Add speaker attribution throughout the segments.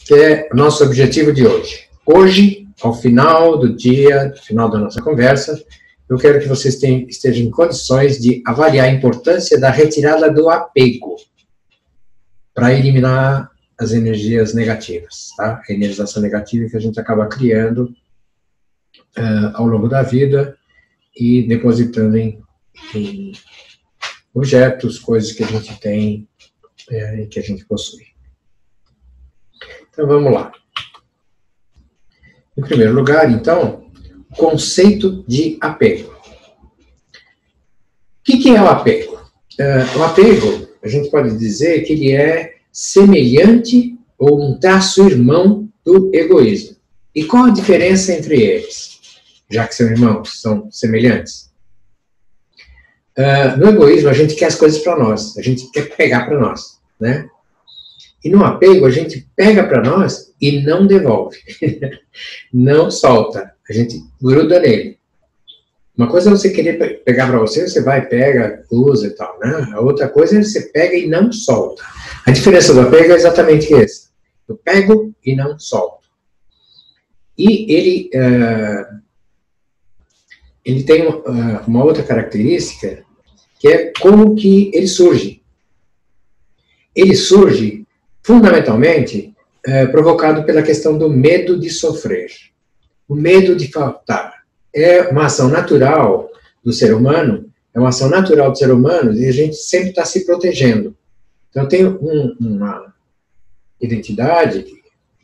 Speaker 1: que é o nosso objetivo de hoje. Hoje, ao final do dia, ao final da nossa conversa, eu quero que vocês estejam em condições de avaliar a importância da retirada do apego para eliminar as energias negativas, tá? A energização negativa que a gente acaba criando ao longo da vida e depositando em objetos, coisas que a gente tem e que a gente possui. Então, vamos lá. Em primeiro lugar, então, conceito de apego. O que é o apego? O apego, a gente pode dizer que ele é semelhante ou um traço irmão do egoísmo. E qual a diferença entre eles? Já que são irmãos, são semelhantes. No egoísmo, a gente quer as coisas para nós, a gente quer pegar para nós, né? E no apego, a gente pega para nós e não devolve, não solta, a gente gruda nele. Uma coisa é você querer pegar para você, você vai, pega, usa e tal, né? A outra coisa é você pega e não solta. A diferença do apego é exatamente essa. Eu pego e não solto. E ele tem uma outra característica, que é como que ele surge. Ele surge, fundamentalmente, provocado pela questão do medo de sofrer. O medo de faltar. É uma ação natural do ser humano, e a gente sempre está se protegendo. Então, tem uma identidade,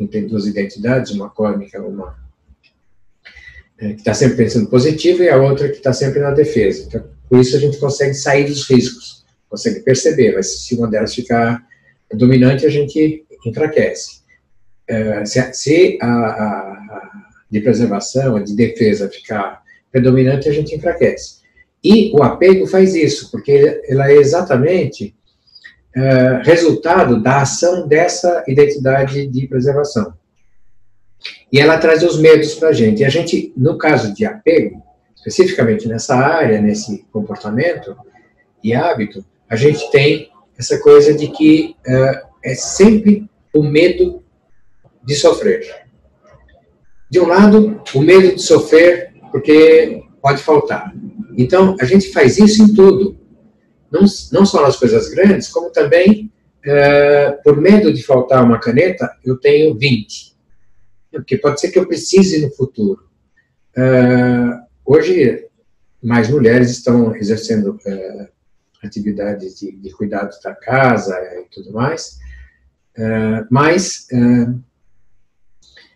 Speaker 1: tem duas identidades, uma cósmica, uma que está sempre pensando positivo, e a outra que está sempre na defesa. Então, por isso a gente consegue sair dos riscos, consegue perceber, mas se uma delas ficar dominante, a gente enfraquece. Se a de preservação, a de defesa ficar predominante, a gente enfraquece. E o apego faz isso, porque ela é exatamente resultado da ação dessa identidade de preservação. E ela traz os medos para a gente. E a gente, no caso de apego, especificamente nessa área, nesse comportamento e hábito, a gente tem essa coisa de que é sempre o medo de sofrer. De um lado, o medo de sofrer porque pode faltar. Então, a gente faz isso em tudo. Não só nas coisas grandes, como também, por medo de faltar uma caneta, eu tenho 20. Porque pode ser que eu precise no futuro. Hoje, mais mulheres estão exercendo atividades de cuidado da casa e tudo mais, mas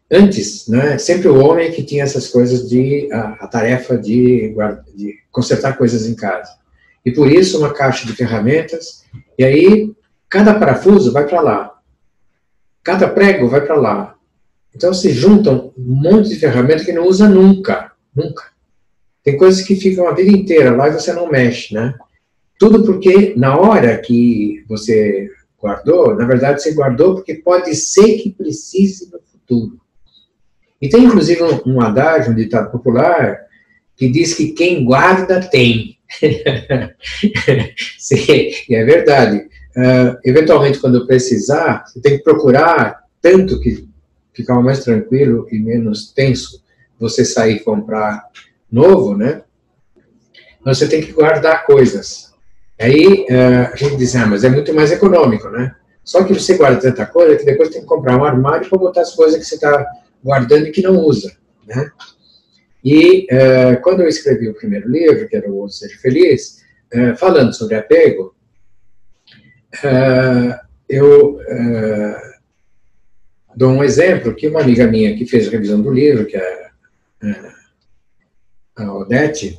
Speaker 1: antes, né, sempre o homem que tinha essas coisas a tarefa de consertar coisas em casa. E por isso uma caixa de ferramentas, e aí cada parafuso vai para lá, cada prego vai para lá. Então se juntam um monte de ferramentas que não usa nunca, nunca. Tem coisas que ficam a vida inteira lá e você não mexe, né? Tudo porque na hora que você guardou, na verdade você guardou porque pode ser que precise no futuro. E tem inclusive um adágio, um ditado popular, que diz que quem guarda tem. Sim, e é verdade. Eventualmente, quando precisar, você tem que procurar, tanto que ficar mais tranquilo e menos tenso, você sair e comprar novo, né? Você tem que guardar coisas. Aí a gente diz, mas é muito mais econômico, né? Só que você guarda tanta coisa que depois tem que comprar um armário para botar as coisas que você está guardando e que não usa, né? E quando eu escrevi o primeiro livro, que era o Ouça Seja Feliz, falando sobre apego, eu dou um exemplo que uma amiga minha que fez a revisão do livro, que é a Odete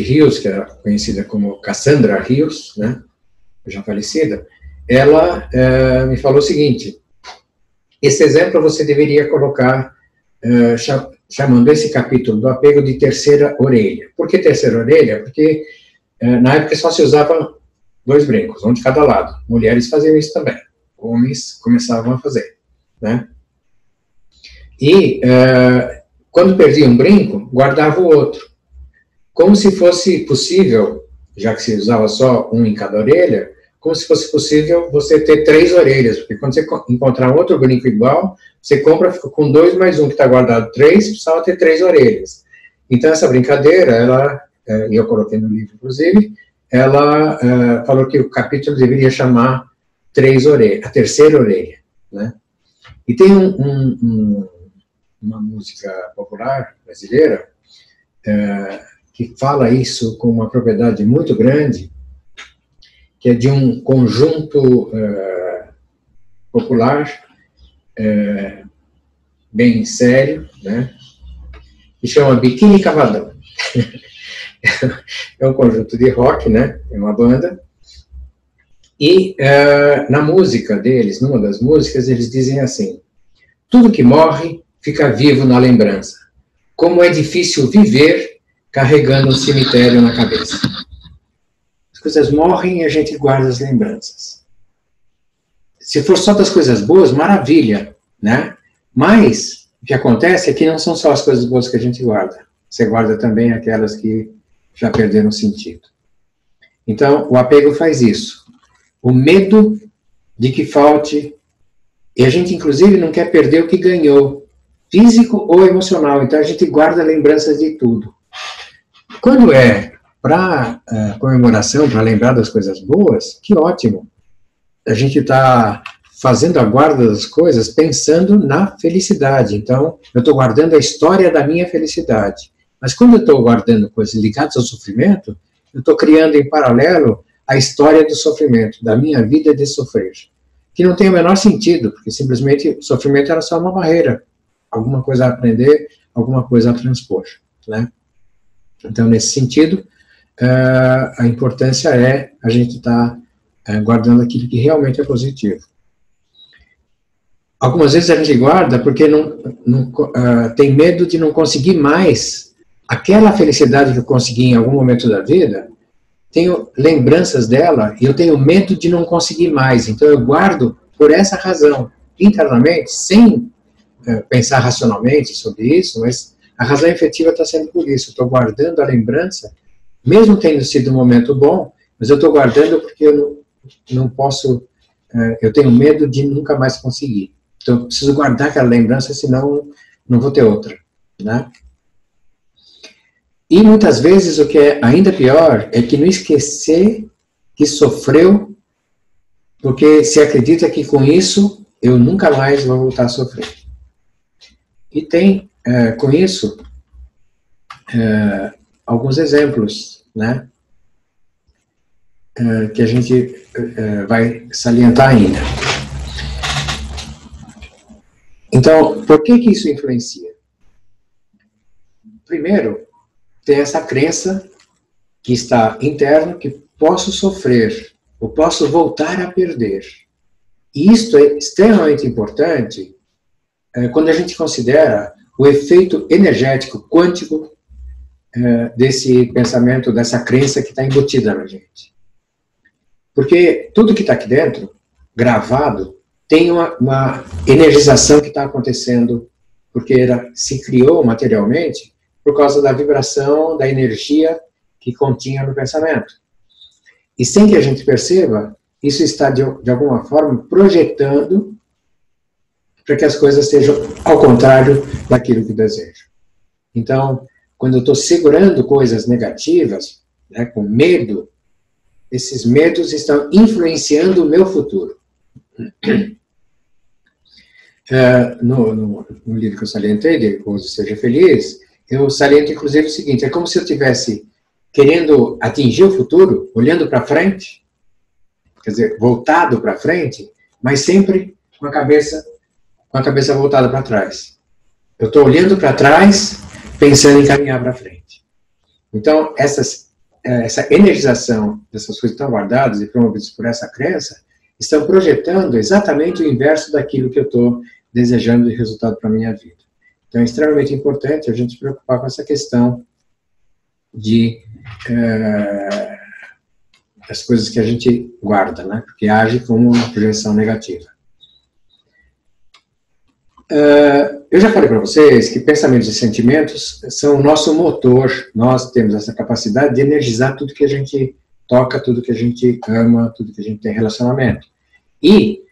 Speaker 1: Rios, que era conhecida como Cassandra Rios, né, já falecida, ela me falou o seguinte: esse exemplo você deveria colocar chamando esse capítulo do apego de terceira orelha. Por que terceira orelha? Porque na época só se usava 2 brincos, um de cada lado. Mulheres faziam isso também. Homens começavam a fazer, né? E quando perdia um brinco, guardava o outro. Como se fosse possível, já que se usava só um em cada orelha, como se fosse possível você ter 3 orelhas, porque quando você encontrar um outro brinco igual, você compra, fica com 2 mais 1 que está guardado 3, precisava ter 3 orelhas. Então, essa brincadeira, ela, e eu coloquei no livro, inclusive, ela falou que o capítulo deveria chamar 3 orelhas, a terceira orelha, né? E tem uma música popular brasileira que fala isso com uma propriedade muito grande, que é de um conjunto popular bem sério, né? Que chama Biquíni Cavadão. É um conjunto de rock, né? É uma banda. E na música deles, numa das músicas, eles dizem assim: tudo que morre fica vivo na lembrança. Como é difícil viver carregando um cemitério na cabeça. As coisas morrem e a gente guarda as lembranças. Se for só das coisas boas, maravilha, né? Mas o que acontece é que não são só as coisas boas que a gente guarda. Você guarda também aquelas que já perderam sentido. Então, o apego faz isso. O medo de que falte, e a gente, inclusive, não quer perder o que ganhou, físico ou emocional. Então, a gente guarda lembranças de tudo. Quando é para comemoração, para lembrar das coisas boas, que ótimo. A gente está fazendo a guarda das coisas pensando na felicidade. Então, eu estou guardando a história da minha felicidade. Mas quando eu estou guardando coisas ligadas ao sofrimento, eu estou criando em paralelo a história do sofrimento, da minha vida de sofrer. Que não tem o menor sentido, porque simplesmente o sofrimento era só uma barreira. Alguma coisa a aprender, alguma coisa a transpor, né? Então, nesse sentido, a importância é a gente estar guardando aquilo que realmente é positivo. Algumas vezes a gente guarda porque tem medo de não conseguir mais aquela felicidade que eu consegui em algum momento da vida. Tenho lembranças dela e eu tenho medo de não conseguir mais. Então eu guardo por essa razão, internamente, sem pensar racionalmente sobre isso, mas a razão efetiva está sendo por isso. Eu estou guardando a lembrança, mesmo tendo sido um momento bom, mas eu estou guardando porque eu não posso, eu tenho medo de nunca mais conseguir. Então, eu preciso guardar aquela lembrança, senão não vou ter outra, né? E muitas vezes o que é ainda pior é que não esquecer que sofreu, porque se acredita que com isso eu nunca mais vou voltar a sofrer. E tem, com isso, alguns exemplos, né? Que a gente vai salientar ainda. Então, por que isso influencia? Primeiro, tem essa crença que está interno, que posso sofrer, ou posso voltar a perder. E isto é extremamente importante quando a gente considera o efeito energético quântico desse pensamento, dessa crença que está embutida na gente. Porque tudo que está aqui dentro, gravado, tem uma energização que está acontecendo, porque se criou materialmente por causa da vibração, da energia que continha no pensamento. E sem que a gente perceba, isso está, de alguma forma, projetando para que as coisas sejam ao contrário daquilo que desejo. Então, quando eu estou segurando coisas negativas, né, com medo, esses medos estão influenciando o meu futuro. No livro que eu salientei, de Ouse Seja Feliz, eu saliento inclusive o seguinte: é como se eu estivesse querendo atingir o futuro, olhando para frente, quer dizer, voltado para frente, mas sempre com a cabeça voltada para trás. Eu estou olhando para trás, pensando em caminhar para frente. Então, essa energização dessas coisas que estão guardadas e promovidas por essa crença, estão projetando exatamente o inverso daquilo que eu estou desejando de resultado para a minha vida. Então, é extremamente importante a gente se preocupar com essa questão das coisas que a gente guarda, né? Porque age como uma projeção negativa. Eu já falei para vocês que pensamentos e sentimentos são o nosso motor. Nós temos essa capacidade de energizar tudo que a gente toca tudo que a gente ama, tudo que a gente tem relacionamento. E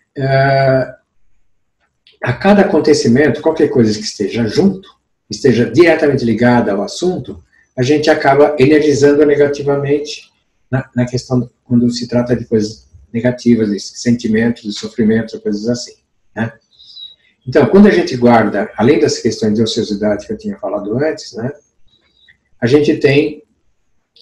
Speaker 1: a cada acontecimento, qualquer coisa que esteja junto, esteja diretamente ligada ao assunto, a gente acaba energizando negativamente na questão, quando se trata de coisas negativas, de sentimentos, de sofrimentos, coisas assim, né? Então, quando a gente guarda, além das questões de ociosidade que eu tinha falado antes, né, a gente tem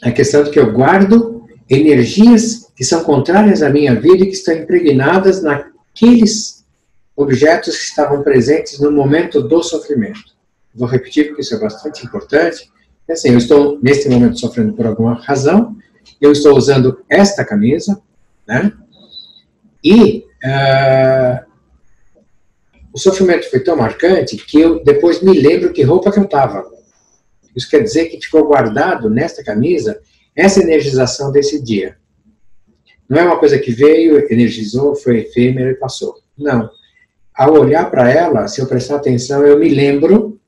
Speaker 1: a questão de que eu guardo energias que são contrárias à minha vida e que estão impregnadas naqueles objetos que estavam presentes no momento do sofrimento. Vou repetir porque isso é bastante importante. É assim, eu estou, neste momento, sofrendo por alguma razão, eu estou usando esta camisa, né? E o sofrimento foi tão marcante que eu depois me lembro que roupa que eu estava. Isso quer dizer que ficou guardado nesta camisa essa energização desse dia. Não é uma coisa que veio, energizou, foi efêmera e passou. Não. Ao olhar para ela, se eu prestar atenção, eu me lembro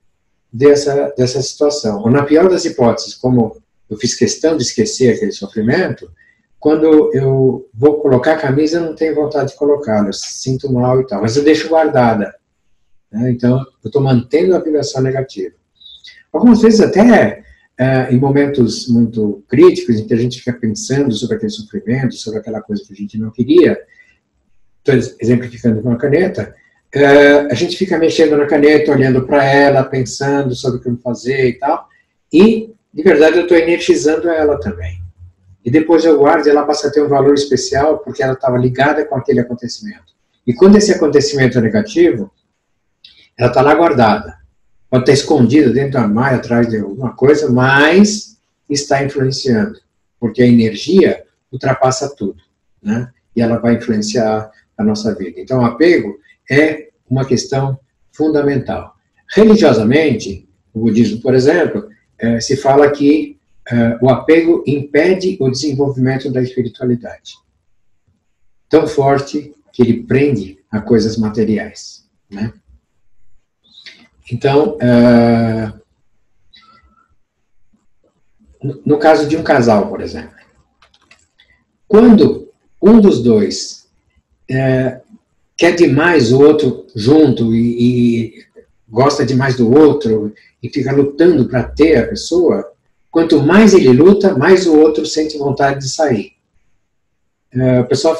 Speaker 1: dessa situação. Ou, na pior das hipóteses, como eu fiz questão de esquecer aquele sofrimento, quando eu vou colocar a camisa, eu não tenho vontade de colocá-la, eu sinto mal e tal, mas eu deixo guardada, né? Então, eu estou mantendo a vibração negativa. Algumas vezes até em momentos muito críticos, em que a gente fica pensando sobre aquele sofrimento, sobre aquela coisa que a gente não queria, estou exemplificando com a caneta, a gente fica mexendo na caneta, olhando para ela, pensando sobre o que fazer e tal, e, de verdade, eu estou energizando ela também. E depois eu guardo e ela passa a ter um valor especial porque ela estava ligada com aquele acontecimento. E quando esse acontecimento é negativo, ela está lá guardada. Pode estar escondida dentro do armário, atrás de alguma coisa, mas está influenciando. Porque a energia ultrapassa tudo, né? E ela vai influenciar a nossa vida. Então, o apego é uma questão fundamental. Religiosamente, o budismo, por exemplo, se fala que o apego impede o desenvolvimento da espiritualidade. Tão forte que ele prende a coisas materiais, né? Então, no caso de um casal, por exemplo, quando um dos dois quer demais o outro junto e gosta demais do outro e fica lutando para ter a pessoa, quanto mais ele luta, mais o outro sente vontade de sair. O pessoal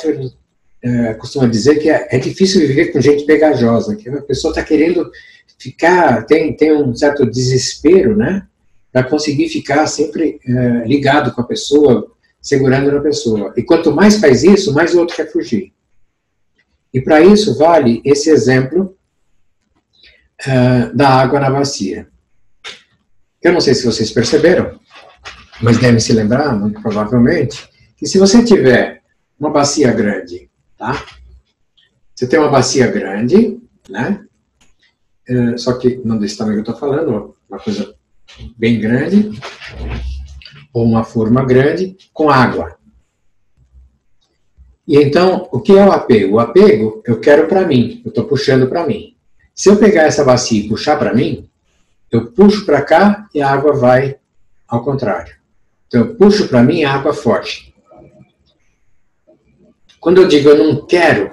Speaker 1: costuma dizer que é difícil viver com gente pegajosa, que a pessoa está querendo ficar, tem um certo desespero, né, para conseguir ficar sempre ligado com a pessoa, segurando na pessoa. E quanto mais faz isso, mais o outro quer fugir. E para isso vale esse exemplo da água na bacia. Eu não sei se vocês perceberam, mas devem se lembrar, muito provavelmente, que se você tiver uma bacia grande, tá? Você tem uma bacia grande, né? Só que não desse tamanho que eu estou falando, uma coisa bem grande, ou uma forma grande, com água. E então, o que é o apego? O apego eu quero para mim, eu estou puxando para mim. Se eu pegar essa bacia e puxar para mim, eu puxo para cá e a água vai ao contrário. Então, eu puxo para mim a água forte. Quando eu digo eu não quero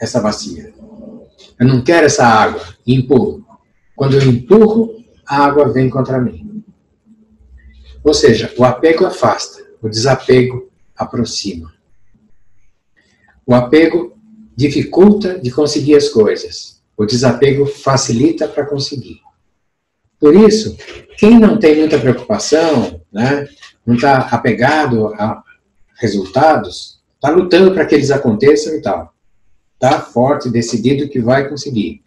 Speaker 1: essa bacia, eu não quero essa água, e empurro. Quando eu empurro, a água vem contra mim. Ou seja, o apego afasta, o desapego aproxima. O apego dificulta de conseguir as coisas. O desapego facilita para conseguir. Por isso, quem não tem muita preocupação, né, não está apegado a resultados, está lutando para que eles aconteçam e tal. Está forte, decidido que vai conseguir.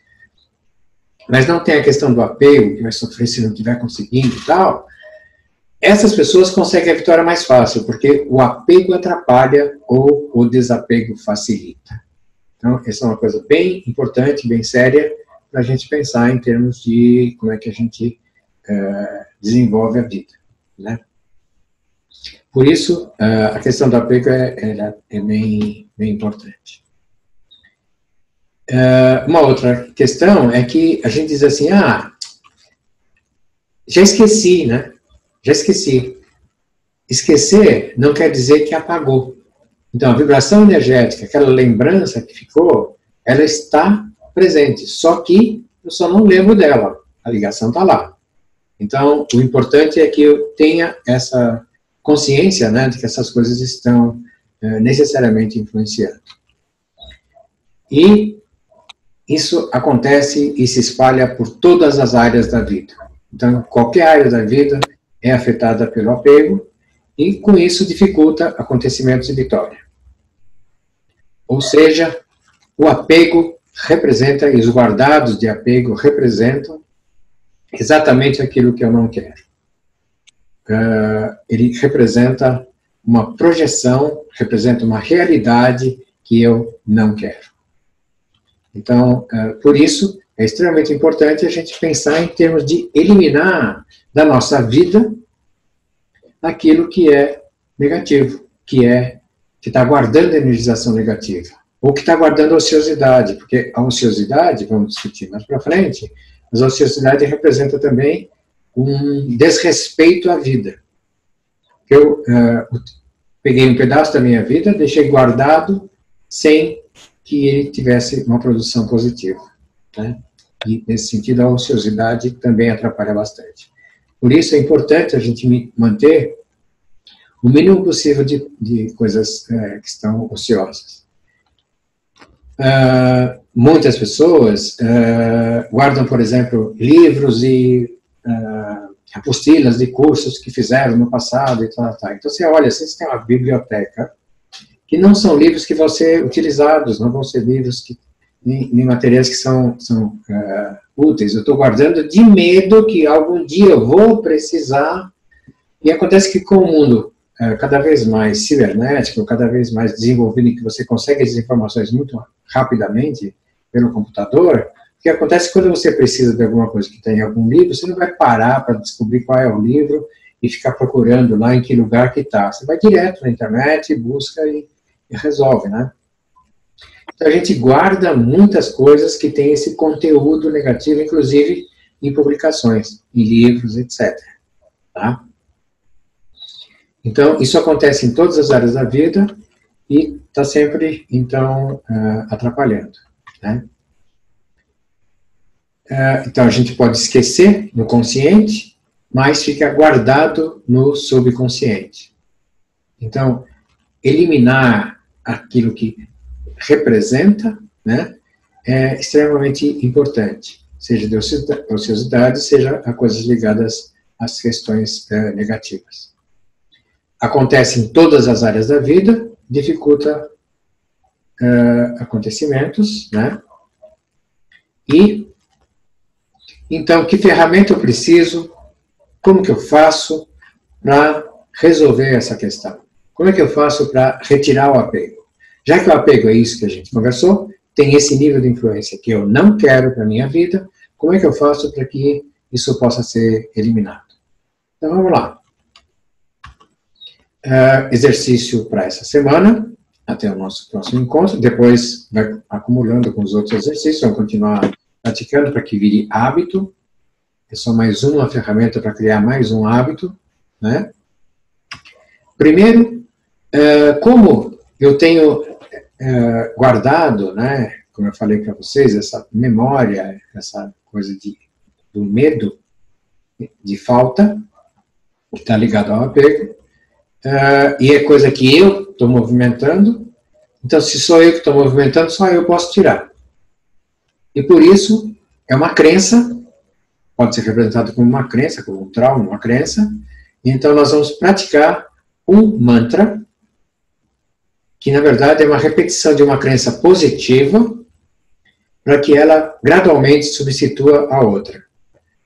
Speaker 1: Mas não tem a questão do apego, que vai sofrer se não estiver conseguindo e tal. Essas pessoas conseguem a vitória mais fácil, porque o apego atrapalha ou o desapego facilita. Então, essa é uma coisa bem importante, bem séria, para a gente pensar em termos de como é que a gente desenvolve a vida, né? Por isso, a questão do apego é bem importante. Uma outra questão é que a gente diz assim, já esqueci, né? Já esqueci. esquecer não quer dizer que apagou. Então, a vibração energética, aquela lembrança que ficou, ela está presente, só que eu só não lembro dela, a ligação está lá. Então, o importante é que eu tenha essa consciência, né, de que essas coisas estão necessariamente influenciando. E isso acontece e se espalha por todas as áreas da vida. Então, qualquer área da vida é afetada pelo apego e, com isso, dificulta acontecimentos de vitória. Ou seja, o apego representa, e os guardados de apego representam exatamente aquilo que eu não quero. Ele representa uma projeção, representa uma realidade que eu não quero. Então, por isso, é extremamente importante a gente pensar em termos de eliminar da nossa vida aquilo que é negativo, que está guardando energização negativa, ou que está guardando ociosidade, porque a ociosidade, vamos discutir mais para frente, mas a ociosidade representa também um desrespeito à vida. Eu peguei um pedaço da minha vida, deixei guardado sem que ele tivesse uma produção positiva, né? E, nesse sentido, a ociosidade também atrapalha bastante. Por isso, é importante a gente manter o mínimo possível de coisas que estão ociosas. Muitas pessoas guardam, por exemplo, livros e apostilas de cursos que fizeram no passado e tal. Então, você olha, você tem uma biblioteca que não são livros que vão ser utilizados, não vão ser livros que, nem materiais que são úteis. Eu estou guardando de medo que algum dia eu vou precisar. E acontece que com o mundo cada vez mais cibernético, cada vez mais desenvolvido, em que você consegue as informações muito rapidamente pelo computador, o que acontece quando você precisa de alguma coisa que tem em algum livro, você não vai parar para descobrir qual é o livro e ficar procurando lá em que lugar que está. Você vai direto na internet, busca e resolve, né? Então a gente guarda muitas coisas que têm esse conteúdo negativo, inclusive em publicações, em livros, etc. Tá? Então, isso acontece em todas as áreas da vida e está sempre, então, atrapalhando, né? Então, a gente pode esquecer no consciente, mas fica guardado no subconsciente. Então, eliminar aquilo que representa, né, é extremamente importante, seja de ociosidade, seja a coisas ligadas às questões negativas. Acontece em todas as áreas da vida, dificulta acontecimentos, né? E, então, que ferramenta eu preciso? Como que eu faço para resolver essa questão? Como é que eu faço para retirar o apego? Já que o apego é isso que a gente conversou, tem esse nível de influência que eu não quero para a minha vida, como é que eu faço para que isso possa ser eliminado? Então, vamos lá. Exercício para essa semana, até o nosso próximo encontro, depois vai acumulando com os outros exercícios, vamos continuar praticando para que vire hábito, é só mais uma ferramenta para criar mais um hábito, né? Primeiro, como eu tenho guardado, né, como eu falei para vocês, essa memória, essa coisa do medo de falta, que está ligado ao apego, e é coisa que eu estou movimentando, então se sou eu que estou movimentando, só eu posso tirar. E por isso, é uma crença, pode ser representado como uma crença, como um trauma, uma crença, então nós vamos praticar um mantra, que na verdade é uma repetição de uma crença positiva, para que ela gradualmente substitua a outra.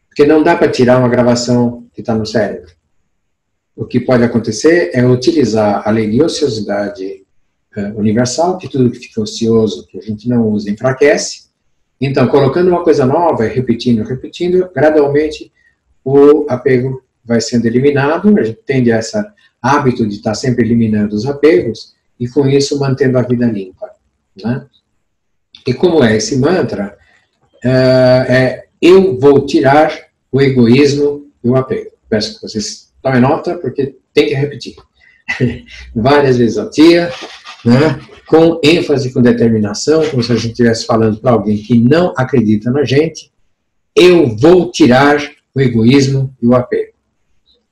Speaker 1: Porque não dá para tirar uma gravação que está no cérebro. O que pode acontecer é utilizar a lei de ociosidade universal, que tudo que fica ocioso, que a gente não usa, enfraquece. Então, colocando uma coisa nova, repetindo, gradualmente o apego vai sendo eliminado, a gente tende a esse hábito de estar sempre eliminando os apegos, e com isso mantendo a vida limpa, né? E como é esse mantra? Eu vou tirar o egoísmo e o apego. Peço que vocês tome nota, porque tem que repetir. Várias vezes ao dia, né? Com ênfase, com determinação, como se a gente estivesse falando para alguém que não acredita na gente, eu vou tirar o egoísmo e o apego.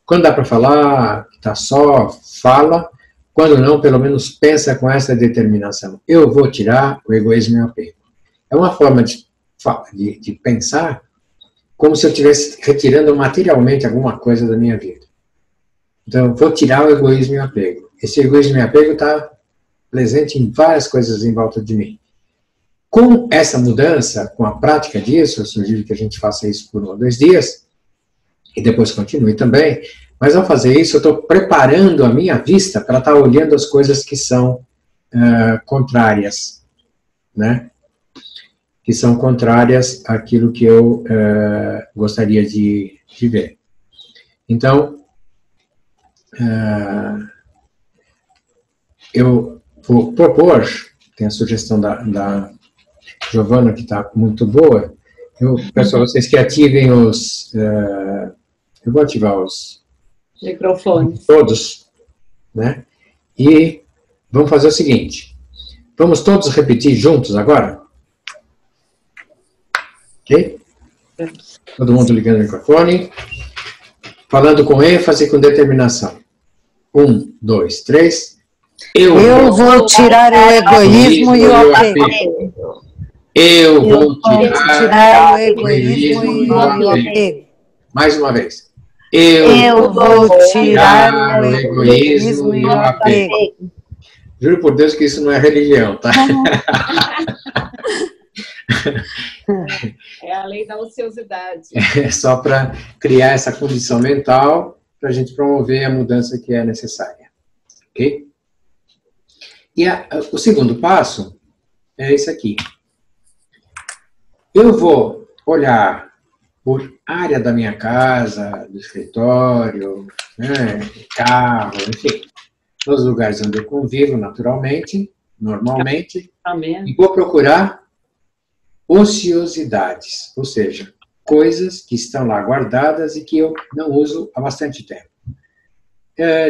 Speaker 1: Quando dá para falar, está só, fala. Quando não, pelo menos pensa com essa determinação. Eu vou tirar o egoísmo e o apego. É uma forma de pensar como se eu estivesse retirando materialmente alguma coisa da minha vida. Então, eu vou tirar o egoísmo e o apego. Esse egoísmo e apego está presente em várias coisas em volta de mim. Com essa mudança, com a prática disso, eu sugiro que a gente faça isso por 1 ou 2 dias, e depois continue também, mas ao fazer isso, eu estou preparando a minha vista para estar olhando as coisas que são contrárias, né? Que são contrárias àquilo que eu gostaria de ver. Então, eu vou propor, tem a sugestão da Giovana, que está muito boa, eu peço a vocês que ativem os... eu vou ativar os
Speaker 2: microfones.
Speaker 1: Todos, né? E vamos fazer o seguinte, vamos todos repetir juntos agora? Ok? Todo mundo ligando o microfone, falando com ênfase e com determinação. 1, 2, 3.
Speaker 3: Eu vou tirar o egoísmo e o apego.
Speaker 1: Eu vou tirar
Speaker 3: o egoísmo e o apego.
Speaker 1: Mais uma vez.
Speaker 3: Eu vou tirar o egoísmo e o apego.
Speaker 1: Juro por Deus que isso não é religião, tá?
Speaker 2: É a lei da ociosidade.
Speaker 1: É só para criar essa condição mental para a gente promover a mudança que é necessária. Ok? E o segundo passo é esse aqui. Eu vou olhar por área da minha casa, do escritório, né, carro, enfim, nos lugares onde eu convivo naturalmente, normalmente, e vou procurar ociosidades, ou seja, coisas que estão lá guardadas e que eu não uso há bastante tempo.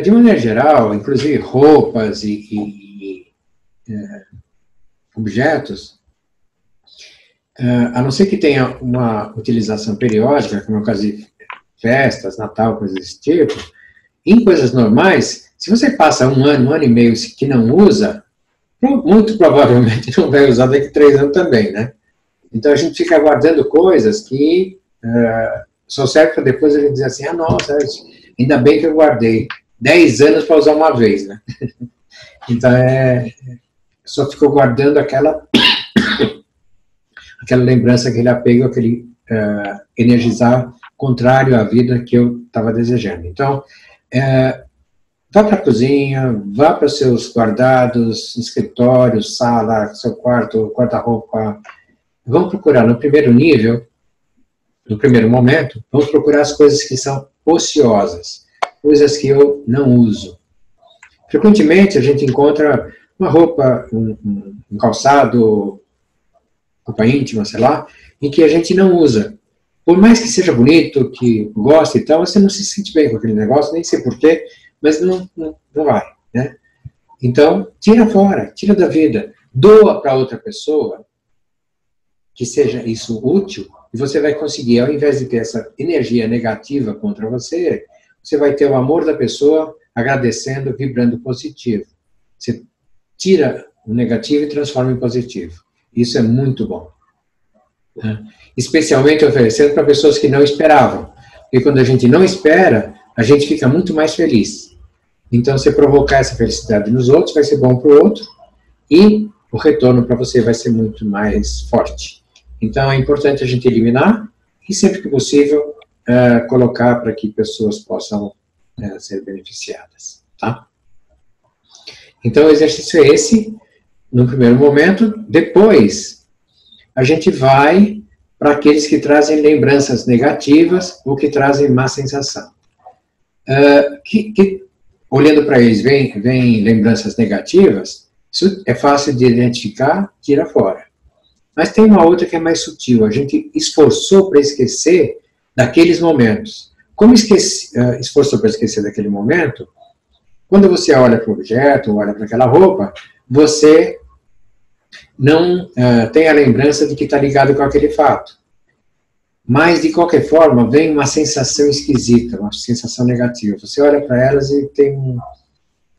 Speaker 1: De maneira geral, inclusive roupas e objetos, a não ser que tenha uma utilização periódica, como é o caso de festas, Natal, coisas desse tipo, em coisas normais, se você passa 1 ano, 1 ano e meio que não usa, muito provavelmente não vai usar daqui a 3 anos também, né? Então a gente fica guardando coisas que só serve para depois a gente dizer assim, nossa, ainda bem que eu guardei 10 anos para usar uma vez, né? Então só ficou guardando aquela lembrança, aquele apego, aquele energizar contrário à vida que eu estava desejando. Então, vá para a cozinha, vá para os seus guardados, escritório, sala, seu quarto, guarda-roupa. Vamos procurar no primeiro nível, no primeiro momento, vamos procurar as coisas que são ociosas, coisas que eu não uso. Frequentemente a gente encontra uma roupa, um calçado, roupa íntima, sei lá, em que a gente não usa. Por mais que seja bonito, que goste e tal, você não se sente bem com aquele negócio, nem sei porquê, mas não vai, né? Então, tira fora, tira da vida, doa para outra pessoa, que seja isso útil, e você vai conseguir, ao invés de ter essa energia negativa contra você, você vai ter o amor da pessoa agradecendo, vibrando positivo. Você tira o negativo e transforma em positivo. Isso é muito bom. Né? Especialmente oferecendo para pessoas que não esperavam. Porque quando a gente não espera, a gente fica muito mais feliz. Então, você provocar essa felicidade nos outros vai ser bom para o outro e o retorno para você vai ser muito mais forte. Então, é importante a gente eliminar e, sempre que possível, colocar para que pessoas possam ser beneficiadas. Tá? Então, o exercício é esse, no primeiro momento. Depois, a gente vai para aqueles que trazem lembranças negativas ou que trazem má sensação. Olhando para eles, vem lembranças negativas, isso é fácil de identificar, tira fora. Mas tem uma outra que é mais sutil, a gente esforçou para esquecer daqueles momentos. Como esforçou para esquecer daquele momento, quando você olha para o objeto, olha para aquela roupa, você não tem a lembrança de que está ligado com aquele fato. Mas, de qualquer forma, vem uma sensação esquisita, uma sensação negativa. Você olha para elas e tem uma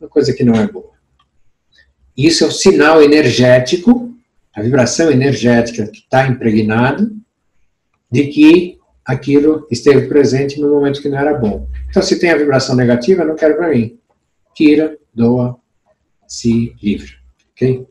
Speaker 1: coisa que não é boa. Isso é um sinal energético, a vibração energética que está impregnada, de que aquilo esteve presente no momento que não era bom. Então, se tem a vibração negativa, não quero para mim. Tira, doa, se livra. Ok?